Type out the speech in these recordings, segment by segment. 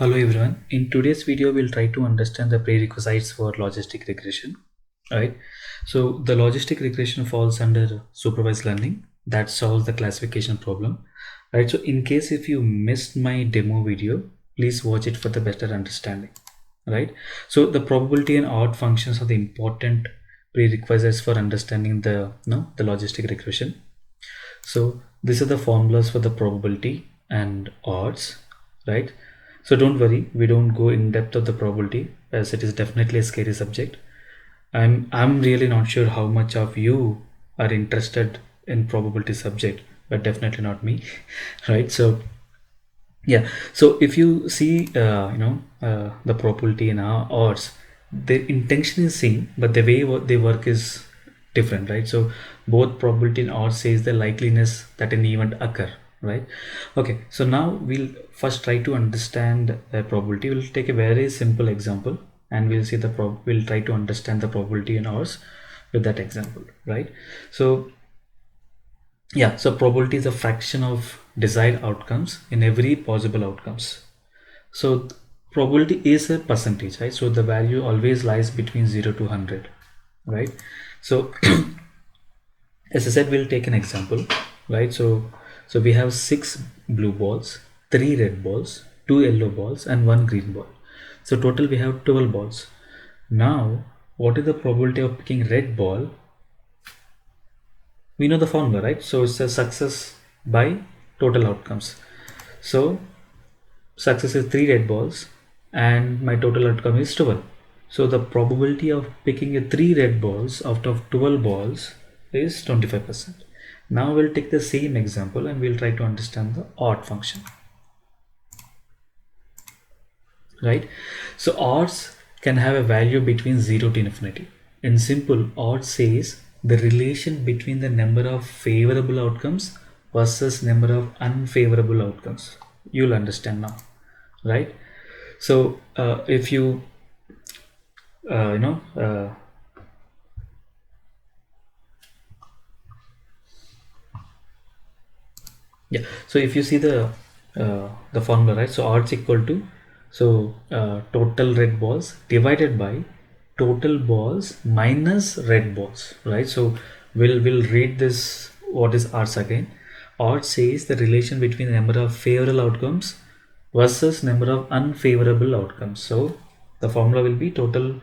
Hello everyone. In today's video, we'll try to understand the prerequisites for logistic regression. Right. So the logistic regression falls under supervised learning that solves the classification problem. Right. So in case if you missed my demo video, please watch it for the better understanding. Right. So the probability and odd functions are the important prerequisites for understanding the logistic regression. So these are the formulas for the probability and odds, right? So don't worry, we don't go in depth of the probability as it is definitely a scary subject. I'm really not sure how much of you are interested in probability subject, but definitely not me, right? So yeah, so if you see the probability and odds, the intention is same, but the way they work is different, right? So both probability and odds says the likeliness that an event occur, right? Okay, so now we'll first try to understand the probability. We'll take a very simple example and we'll see we'll try to understand the probability and odds with that example, right? So yeah, so probability is a fraction of desired outcomes in every possible outcomes. So probability is a percentage, right? So the value always lies between 0 to 100, right? So as I said, we'll take an example, right? So we have 6 blue balls, 3 red balls, 2 yellow balls and 1 green ball. So total we have 12 balls. Now what is the probability of picking red ball? We know the formula, right? So it's a success by total outcomes. So success is 3 red balls and my total outcome is 12. So the probability of picking a 3 red balls out of 12 balls is 25%. Now we'll take the same example and we'll try to understand the odd function, right? So odds can have a value between 0 to infinity. In simple, odds says the relation between the number of favorable outcomes versus number of unfavorable outcomes. You'll understand now, right? So if you uh, you know uh, yeah, so if you see the formula, right? So odds equal to total red balls divided by total balls minus red balls, right? So we'll read this, what is odds again. Odds says the relation between the number of favorable outcomes versus number of unfavorable outcomes. So the formula will be total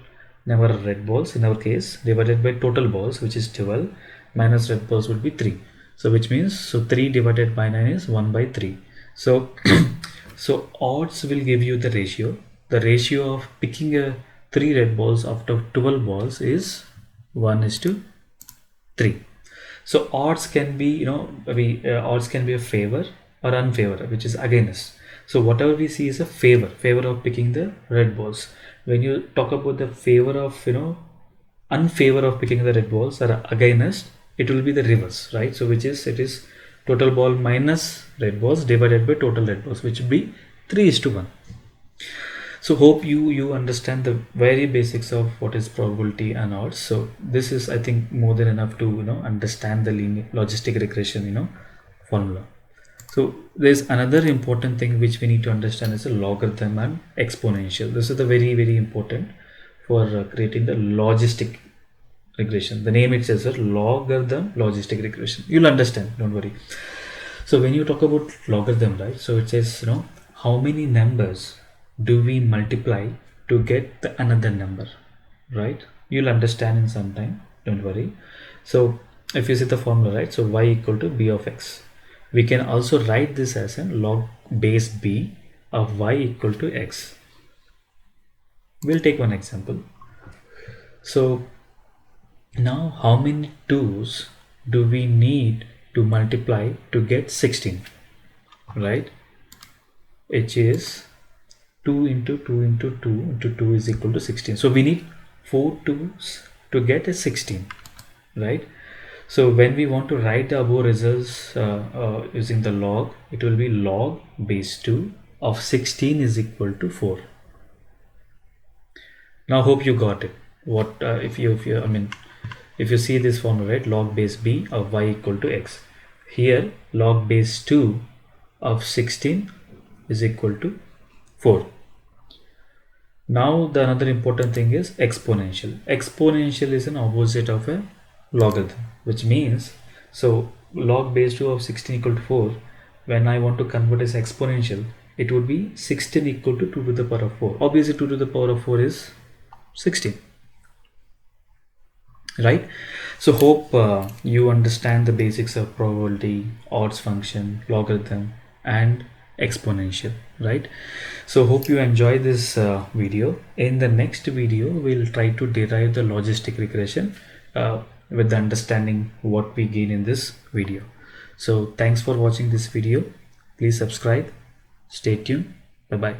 number of red balls in our case divided by total balls, which is 12, minus red balls would be 3. So which means, so 3 divided by 9 is 1 by 3. So so odds will give you the ratio. The ratio of picking a 3 red balls out of 12 balls is 1 is to 3. So odds can be, odds can be a favor or unfavor, which is against. So whatever we see is a favor of picking the red balls. When you talk about the favor of, unfavor of picking the red balls or against, it will be the reverse, right? So which is, it is total ball minus red balls divided by total red balls, which will be 3 is to 1. So hope you understand the very basics of what is probability and odds. So this is, I think, more than enough to understand the linear logistic regression formula. So there's another important thing which we need to understand is a logarithm and exponential. This is the very important for creating the logistic regression. The name itself is logarithm logistic regression. You'll understand, don't worry. So when you talk about logarithm, right, so it says how many numbers do we multiply to get another number, right? You'll understand in some time, don't worry. So if you see the formula, right, so y equal to b of x, we can also write this as a log base b of y equal to x. We'll take one example. So now how many 2's do we need to multiply to get 16, right? Which is 2 into 2 into 2 into 2 is equal to 16. So we need 4 2's to get a 16, right? So when we want to write the above results using the log, it will be log base 2 of 16 is equal to 4. Now hope you got it. What if you see this formula, right, log base b of y equal to x, here log base 2 of 16 is equal to 4. Now the another important thing is exponential. Exponential is an opposite of a logarithm, which means, so log base 2 of 16 equal to 4, when I want to convert as exponential, it would be 16 equal to 2 to the power of 4. Obviously 2 to the power of 4 is 16, right? So hope you understand the basics of probability, odds function, logarithm, and exponential, right? So hope you enjoy this video. In the next video we'll try to derive the logistic regression with the understanding what we gain in this video. So thanks for watching this video. Please subscribe. Stay tuned. Bye bye.